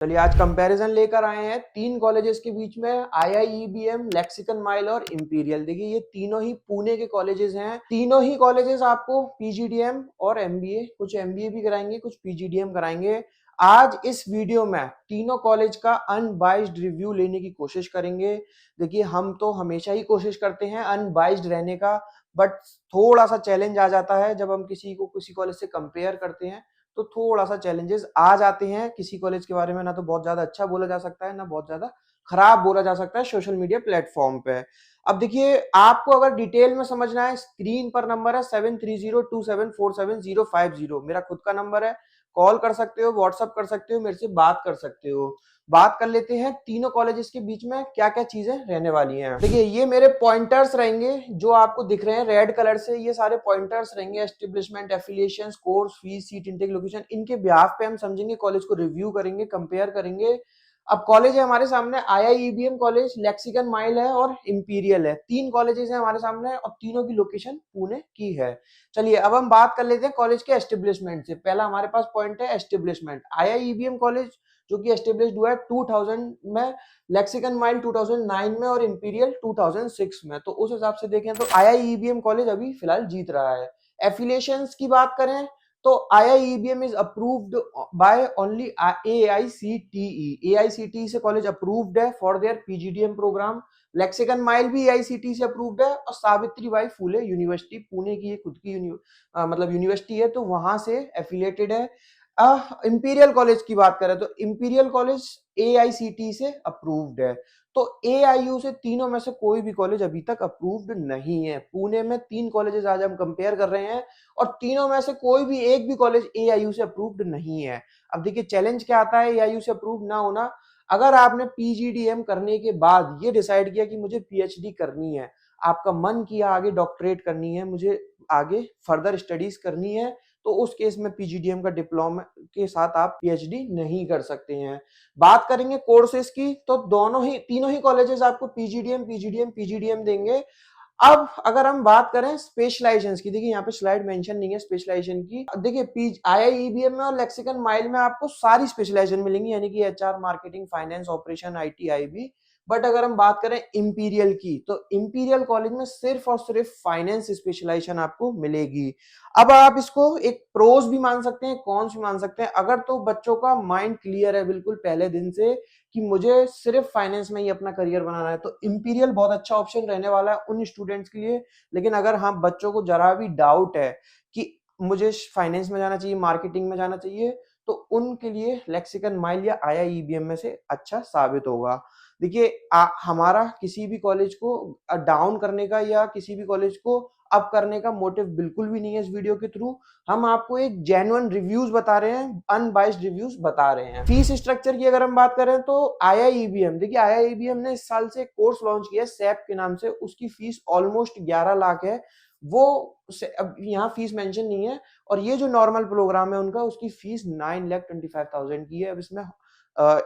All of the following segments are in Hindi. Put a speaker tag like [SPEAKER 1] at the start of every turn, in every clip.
[SPEAKER 1] चलिए आज कंपैरिजन लेकर आए हैं तीन कॉलेजेस के बीच में, आईआईईबीएम, लेक्सिकन माइल और इंपीरियल। देखिए ये तीनों ही पुणे के कॉलेजेस हैं। तीनों ही कॉलेजेस आपको पीजीडीएम और एमबीए, कुछ एमबीए भी कराएंगे, कुछ पीजीडीएम कराएंगे। आज इस वीडियो में तीनों कॉलेज का अनबाइज्ड रिव्यू लेने की कोशिश करेंगे। देखिए हम तो हमेशा ही कोशिश करते हैं अनबाइज्ड रहने का, बट थोड़ा सा चैलेंज आ जाता है जब हम किसी को किसी कॉलेज से कंपेयर करते हैं, तो थोड़ा सा चैलेंजेस आ जाते हैं। किसी कॉलेज के बारे में ना तो बहुत ज्यादा अच्छा बोला जा सकता है, ना बहुत ज्यादा खराब बोला जा सकता है सोशल मीडिया प्लेटफॉर्म पे। अब देखिए आपको अगर डिटेल में समझना है, स्क्रीन पर नंबर है 7302747050, मेरा खुद का नंबर है। कॉल कर सकते हो, व्हाट्सअप कर सकते हो, मेरे से बात कर सकते हो। बात कर लेते हैं तीनों कॉलेजेस के बीच में क्या क्या चीजें रहने वाली हैं। देखिए ये मेरे पॉइंटर्स रहेंगे जो आपको दिख रहे हैं रेड कलर से, ये सारे पॉइंटर्स रहेंगे। Establishment, affiliation, course fees, seat intake, location, इनके बिहाफ पे हम समझेंगे, कॉलेज को रिव्यू करेंगे, कंपेयर करेंगे। अब कॉलेज है हमारे सामने, आईआईईबीएम कॉलेज, लेक्सिकन माइल है और इंपीरियल है। तीन कॉलेजेस हैं हमारे सामने और तीनों की लोकेशन पुणे की है। चलिए अब हम बात कर लेते हैं कॉलेज के एस्टेब्लिशमेंट से। पहला हमारे पास पॉइंट है एस्टेब्लिशमेंट। आईआईईबीएम कॉलेज जो कि एस्टेब्लिश्ड हुआ है 2000 में, लेक्सिकन माइल 2009 में और इंपीरियल 2006 में। तो उस हिसाब से देखें तो आईआईईबीएम कॉलेज अभी फिलहाल जीत रहा है। एफिलिएशंस की बात करें तो IIEBM is approved by only AICTE. AICTE से कॉलेज अप्रूव्ड है for their PGDM program. Lexicon MILE भी एआईसीटीई से अप्रूव्ड है और सावित्रीबाई फुले यूनिवर्सिटी, पुणे की खुद की मतलब यूनिवर्सिटी है, तो वहां से एफिलिएटेड है। इंपीरियल कॉलेज की बात करें तो इंपीरियल कॉलेज एआईसीटी से अप्रूव्ड है। तो एआईयू से तीनों में से कोई भी कॉलेज अभी तक अप्रूव्ड नहीं है। पुणे में तीन कॉलेजेस आज हम कंपेयर कर रहे हैं और तीनों में से कोई भी एक भी कॉलेज एआईयू से अप्रूव्ड नहीं है। अब देखिए चैलेंज क्या आता है एआईयू से अप्रूव्ड ना होना। अगर आपने पीजीडीएम करने के बाद ये डिसाइड किया कि मुझे पीएचडी करनी है, आपका मन किया आगे डॉक्टरेट करनी है, मुझे आगे फर्दर स्टडीज करनी है, तो उस केस में पीजीडीएम का डिप्लोमा के साथ आप पीएचडी नहीं कर सकते हैं। बात करेंगे कोर्सेज की तो दोनों ही तीनों ही कॉलेजेस आपको पीजीडीएम पीजीडीएम पीजीडीएम देंगे। अब अगर हम बात करें स्पेशलाइजेशन की, देखिए यहाँ पे स्लाइड मेंशन नहीं है स्पेशलाइजेशन की। देखिए आईआईईबीएम में और लेक्सिकन माइल में आपको सारी स्पेशलाइजेशन मिलेंगी, यानी कि HR, marketing, finance, operation, IT, IB. But अगर हम बात करें इंपीरियल की तो इंपीरियल कॉलेज में सिर्फ और सिर्फ फाइनेंस स्पेशलाइजेशन आपको मिलेगी। अब आप इसको एक प्रोज भी मान सकते हैं, कॉन्स भी मान सकते हैं। अगर तो बच्चों का माइंड क्लियर है बिल्कुल पहले दिन से कि मुझे सिर्फ फाइनेंस में ही अपना करियर बनाना है, तो इंपीरियल बहुत अच्छा ऑप्शन रहने वाला है उन स्टूडेंट्स के लिए। लेकिन अगर हाँ बच्चों को जरा भी डाउट है कि मुझे फाइनेंस में जाना चाहिए, मार्केटिंग में जाना चाहिए, तो उनके लिए लेक्सिकन माइल या आईआईईबीएम में से अच्छा साबित होगा। देखिए हमारा किसी भी कॉलेज को डाउन करने का या किसी भी कॉलेज को अप करने का मोटिव बिल्कुल भी नहीं है। इस वीडियो के थ्रू हम आपको एक जेन्युइन रिव्यूज बता रहे हैं, अनबाइस्ड रिव्यूज बता रहे हैं। फीस स्ट्रक्चर की अगर हम बात करें तो आईआईईबीएम, देखिए आईआईईबीएम ने इस साल से कोर्स लॉन्च किया है सैप के नाम से, उसकी फीस ऑलमोस्ट 11 लाख है। वो अब यहाँ फीस मेंशन नहीं है। और ये जो नॉर्मल प्रोग्राम है उनका, उसकी फीस 9,25,000 की है। अब इसमें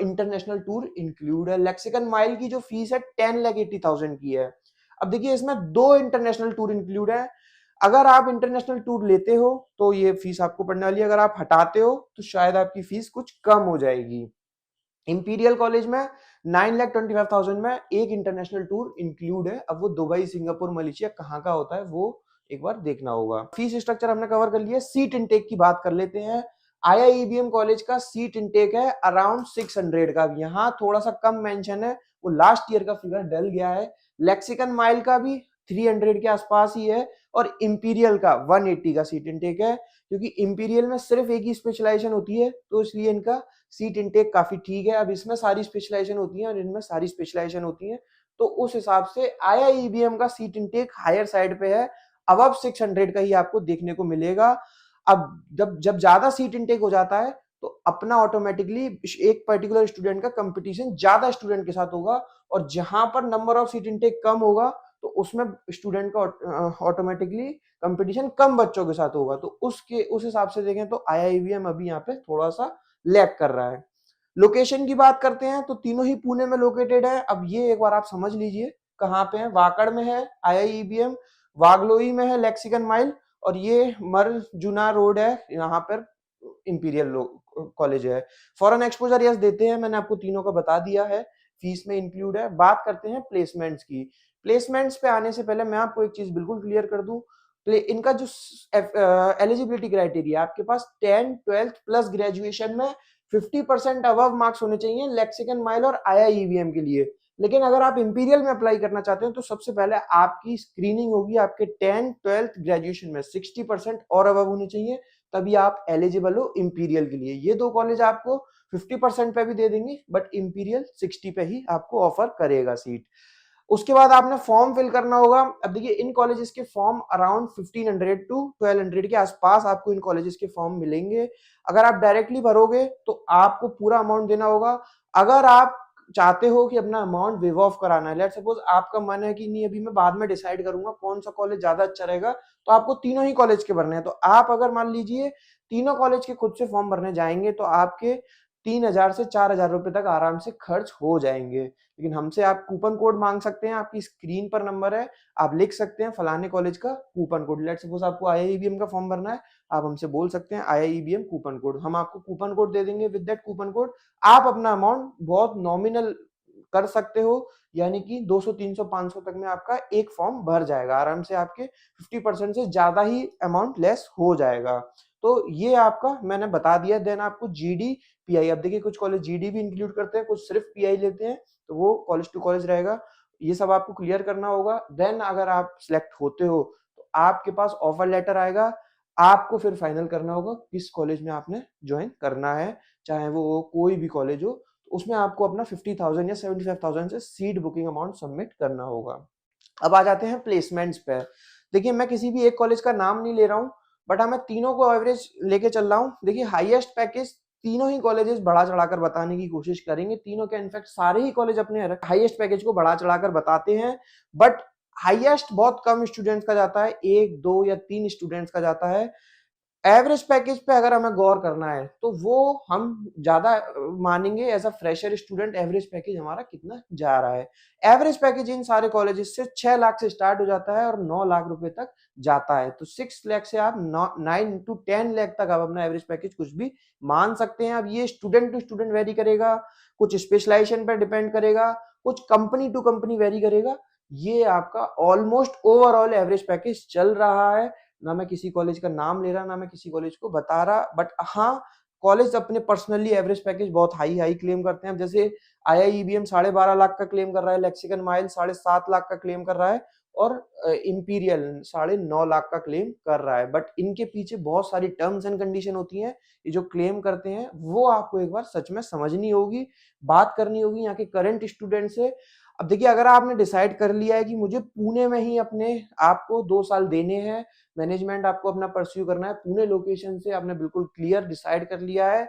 [SPEAKER 1] इंटरनेशनल टूर इंक्लूड है। लेक्सिकन माइल की जो फीस है 10,80,000 की है। अब देखिए इसमें दो इंटरनेशनल टूर इंक्लूड है। अगर आप इंटरनेशनल टूर लेते हो तो ये फीस आपको पड़ने वाली है, अगर आप हटाते हो तो शायद आपकी फीस कुछ कम हो जाएगी। इंपीरियल कॉलेज में 9,25,000 में एक इंटरनेशनल टूर इंक्लूड है। अब वो दुबई, सिंगापुर, मलेशिया कहाँ का होता है वो एक बार देखना होगा। फीस स्ट्रक्चर हमने कवर कर लिया। सीट इनटेक की बात कर लेते हैं। आईआईईबीएम कॉलेज का सीट इनटेक है अराउंड 600 का। यहाँ थोड़ा सा कम मेंशन है, वो लास्ट ईयर का फिगर डल गया है। लेक्सिकन माइल का भी 300 के आसपास ही है और इंपीरियल का 180 का सीट इनटेक है, क्योंकि इंपीरियल में सिर्फ एक ही स्पेशलाइजेशन होती है, तो इसलिए इनका सीट इनटेक काफी ठीक है। अब इसमें सारी स्पेशलाइजेशन होती है और इनमें सारी स्पेशलाइजेशन होती है, तो उस हिसाब से आईआईईबीएम का सीट इनटेक हायर साइड पे है, अबव 600 का ही आपको देखने को मिलेगा। अब जब जब ज्यादा सीट इनटेक हो जाता है तो अपना ऑटोमेटिकली एक पर्टिकुलर स्टूडेंट का कंपटीशन ज्यादा स्टूडेंट के साथ होगा, और जहां पर नंबर ऑफ सीट इनटेक कम होगा तो उसमें स्टूडेंट का ऑटोमेटिकली कंपटीशन कम बच्चों के साथ होगा। तो उस हिसाब से देखें तो आईआईबीएम अभी यहाँ पे थोड़ा सा लैग कर रहा है। लोकेशन की बात करते हैं तो तीनों ही पुणे में लोकेटेड है। अब ये एक बार आप समझ लीजिए कहाँ पे है। वाकड़ में है आईआईईबीएम, वागलोई में है लेक्सिकन माइल, और ये मर्जुना रोड है यहाँ पर इंपीरियल कॉलेज है। फॉरेन एक्सपोजर यस देते हैं, मैंने आपको तीनों का बता दिया है, फीस में इंक्लूड है। बात करते हैं प्लेसमेंट्स की। प्लेसमेंट्स पे आने से पहले मैं आपको एक चीज बिल्कुल क्लियर कर दूं, इनका जो एलिजिबिलिटी क्राइटेरिया, आपके पास 10th-12th प्लस ग्रेजुएशन में 50% अबव मार्क्स होने चाहिए लेक्सिकन माइल और आईआईईवीएम के लिए। लेकिन अगर आप इंपीरियल में अप्लाई करना चाहते हैं तो सबसे पहले आपकी स्क्रीनिंग होगी, आपके 10th-12th ग्रेजुएशन में 60% और अबव होने चाहिए, तभी आप एलिजिबल हो इंपीरियल के लिए। ये दो कॉलेज आपको 50% पे भी दे देंगे, बट इंपीरियल 60 पे ही आपको ऑफर करेगा सीट। उसके बाद आपने फॉर्म फिल करना होगा। अब देखिए इन कॉलेजेस के फॉर्म अराउंड 1500 टू 1200 के आसपास आपको इन कॉलेजेस के फॉर्म मिलेंगे। अगर आप डायरेक्टली भरोगे तो आपको पूरा अमाउंट देना होगा। अगर आप चाहते हो कि अपना अमाउंट वेव ऑफ कराना है, लेट सपोज आपका मन है कि नहीं अभी मैं बाद में डिसाइड करूंगा कौन सा कॉलेज ज्यादा अच्छा रहेगा, तो आपको तीनों ही कॉलेज के भरने हैं। तो आप अगर मान लीजिए तीनों कॉलेज के खुद से फॉर्म भरने जाएंगे तो आपके 3000 से 4000 रुपए तक आराम से खर्च हो जाएंगे। लेकिन हमसे आप कूपन कोड मांग सकते हैं, आपकी स्क्रीन पर नंबर है, आप लिख सकते हैं फलाने कॉलेज का कूपन कोड। लेट सपोज आपको आईआईबीएम का फॉर्म भरना है, आप हमसे बोल सकते हैं आईआईबीएम कूपन कोड, हम आपको कूपन कोड दे देंगे। विद दैट कूपन कोड आप अपना अमाउंट बहुत नॉमिनल कर सकते हो, यानी कि 200 300 500 तक में आपका एक फॉर्म भर जाएगा आराम से, आपके 50% से ज्यादा ही अमाउंट लेस हो जाएगा। तो ये आपका मैंने बता दिया। देन आपको जीडी पीआई, अब देखिए कुछ कॉलेज जीडी भी इंक्लूड करते हैं, कुछ सिर्फ पीआई लेते हैं, तो वो कॉलेज टू कॉलेज रहेगा। ये सब आपको क्लियर करना होगा। देन अगर आप सिलेक्ट होते हो तो आपके पास ऑफर लेटर आएगा, आपको फिर फाइनल करना होगा किस कॉलेज में आपने ज्वाइन करना है, चाहे वो कोई भी कॉलेज हो। तो उसमें आपको अपना 50,000 या 75,000 से सीट बुकिंग अमाउंट सबमिट करना होगा। अब आ जाते हैं प्लेसमेंट्स पे। देखिए मैं किसी भी एक कॉलेज का नाम नहीं ले रहा हूँ, बट हाँ मैं तीनों को एवरेज लेके चल रहा हूँ। देखिए हाईएस्ट पैकेज तीनों ही कॉलेजेस बढ़ा चढ़ाकर बताने की कोशिश करेंगे, तीनों के इनफैक्ट सारे ही कॉलेज अपने हाईएस्ट पैकेज को बढ़ा चढ़ाकर बताते हैं। बट हाईएस्ट बहुत कम स्टूडेंट्स का जाता है, एक दो या तीन स्टूडेंट्स का जाता है। एवरेज पैकेज पे अगर हमें गौर करना है तो वो हम ज्यादा मानेंगे as a fresher student, average package हमारा कितना जा रहा है। एवरेज पैकेज इन सारे कॉलेजेस से 6 लाख से स्टार्ट हो जाता है और 9 लाख रुपए तक जाता है। तो 6 लाख से आप 9 टू 10 लाख तक आप अपना एवरेज पैकेज कुछ भी मान सकते हैं। अब ये स्टूडेंट टू स्टूडेंट वेरी करेगा, कुछ स्पेशलाइजेशन पर डिपेंड करेगा, कुछ कंपनी टू कंपनी वेरी करेगा। ये आपका ऑलमोस्ट ओवरऑल एवरेज पैकेज चल रहा है। ना मैं किसी कॉलेज का नाम ले रहा, ना मैं किसी कॉलेज को बता रहा, बट हाँ कॉलेज अपने पर्सनली एवरेज पैकेज बहुत हाई हाई क्लेम करते हैं। जैसे आईआईईबीएम 12.5 लाख का क्लेम कर रहा है, लेक्सिकन माइल 7.5 लाख का क्लेम कर रहा है, और इंपीरियल 9.5 लाख का क्लेम कर रहा है। बट इनके पीछे बहुत सारी टर्म्स एंड कंडीशन होती हैं, ये जो क्लेम करते हैं वो आपको एक बार सच में समझनी होगी, बात करनी होगी यहाँ के करंट स्टूडेंट से। अब देखिए अगर आपने डिसाइड कर लिया है कि मुझे पुणे में ही अपने आपको 2 साल देने हैं, मैनेजमेंट आपको अपना परस्यू करना है पुणे लोकेशन से, आपने बिल्कुल क्लियर डिसाइड कर लिया है,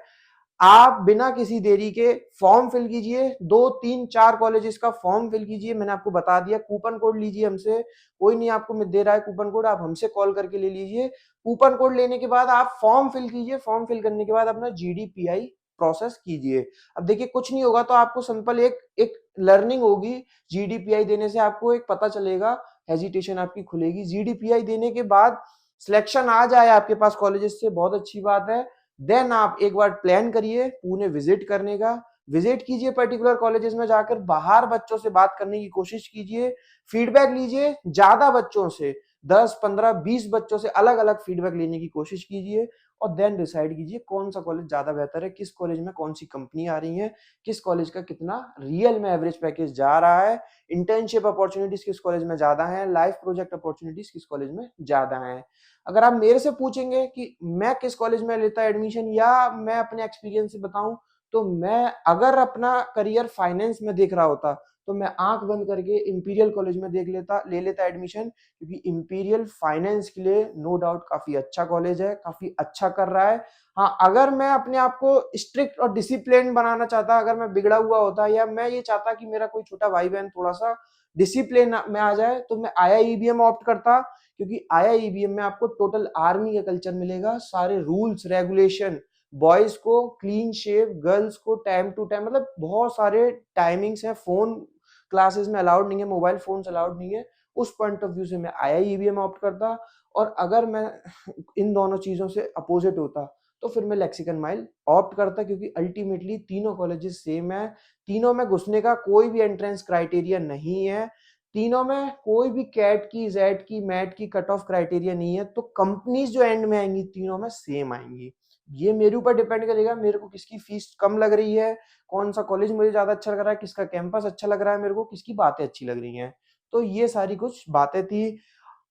[SPEAKER 1] आप बिना किसी देरी के फॉर्म फिल कीजिए। 2 3 4 कॉलेजेस का फॉर्म फिल कीजिए। मैंने आपको बता दिया, कूपन कोड लीजिए हमसे, कोई नहीं आपको दे रहा है कूपन कोड, आप हमसे कॉल करके ले लीजिए। कूपन कोड लेने के बाद आप फॉर्म फिल कीजिए, फॉर्म फिल करने के बाद अपना जीडीपीआई प्रोसेस कीजिए। अब देखिए कुछ नहीं होगा तो आपको सिंपल एक एक लर्निंग होगी, जीडीपीआई देने से आपको एक पता चलेगा, हेजिटेशन आपकी खुलेगी। जीडीपीआई देने के बाद सिलेक्शन आ जाए आपके पास कॉलेजेस से, बहुत अच्छी बात है। देन आप एक बार प्लान करिए पुणे विजिट करने का, विजिट कीजिए पर्टिकुलर कॉलेजेस में जाकर, बाहर बच्चों से बात करने की कोशिश कीजिए, फीडबैक लीजिए ज्यादा बच्चों से, 10 15 20 बच्चों से अलग अलग फीडबैक लेने की कोशिश कीजिए, और देन डिसाइड कीजिए कौन सा कॉलेज ज्यादा बेहतर है, किस कॉलेज में कौन सी कंपनी आ रही है, किस कॉलेज का कितना रियल में एवरेज पैकेज जा रहा है, इंटर्नशिप अपॉर्चुनिटीज किस कॉलेज में ज्यादा है, लाइफ प्रोजेक्ट अपॉर्चुनिटीज किस कॉलेज में ज्यादा है। अगर आप मेरे से पूछेंगे कि मैं किस कॉलेज में लेता एडमिशन, या मैं अपने एक्सपीरियंस से बताऊं, तो मैं अगर अपना करियर फाइनेंस में देख रहा होता तो मैं आंख बंद करके इंपीरियल कॉलेज में ले लेता एडमिशन, क्योंकि इंपीरियल फाइनेंस के लिए नो डाउट काफी अच्छा कॉलेज है, काफी अच्छा कर रहा है। हाँ अगर मैं अपने आप को स्ट्रिक्ट और डिसिप्लिन बनाना चाहता, अगर मैं बिगड़ा हुआ होता, या मैं ये चाहता कि मेरा कोई छोटा भाई बहन थोड़ा सा डिसिप्लिन में आ जाए, तो मैं आईआईबीएम ऑप्ट करता, क्योंकि आईआईबीएम में आपको टोटल आर्मी का कल्चर मिलेगा, सारे रूल्स रेगुलेशन, बॉयज को क्लीन शेव, गर्ल्स को टाइम टू टाइम, मतलब बहुत सारे टाइमिंग्स हैं, फोन क्लासेस में अलाउड नहीं है, मोबाइल फोन अलाउड नहीं है। उस पॉइंट ऑफ व्यू से मैं आईआईबीएम ऑप्ट करता। और अगर मैं इन दोनों चीजों से अपोजिट होता तो फिर मैं लेक्सिकन माइल ऑप्ट करता, क्योंकि अल्टीमेटली तीनों कॉलेजेस सेम है, तीनों में घुसने का कोई भी एंट्रेंस क्राइटेरिया नहीं है, तीनों में कोई भी कैट की, जेड की, मैट की कट ऑफ क्राइटेरिया नहीं है, तो कंपनीज जो एंड में आएंगी तीनों में सेम आएंगी। ये मेरे ऊपर डिपेंड करेगा, मेरे को किसकी फीस कम लग रही है, कौन सा कॉलेज मुझे ज्यादा अच्छा लग रहा है, किसका कैंपस अच्छा लग रहा है मेरे को, किसकी बातें अच्छी लग रही हैं। तो ये सारी कुछ बातें थी।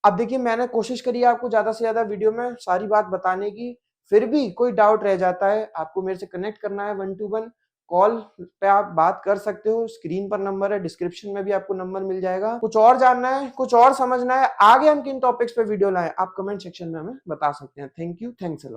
[SPEAKER 1] अब देखिए, मैंने कोशिश करी है आपको ज्यादा से ज्यादा वीडियो में सारी बात बताने की, फिर भी कोई डाउट रह जाता है, आपको मेरे से कनेक्ट करना है 1-to-1, कॉल पे आप बात कर सकते हो, स्क्रीन पर नंबर है, डिस्क्रिप्शन में भी आपको नंबर मिल जाएगा। कुछ और जानना है, कुछ और समझना है, आगे हम किन टॉपिक्स पे वीडियो लाएं, आप कमेंट सेक्शन में हमें बता सकते हैं। Thank you, thanks a lot.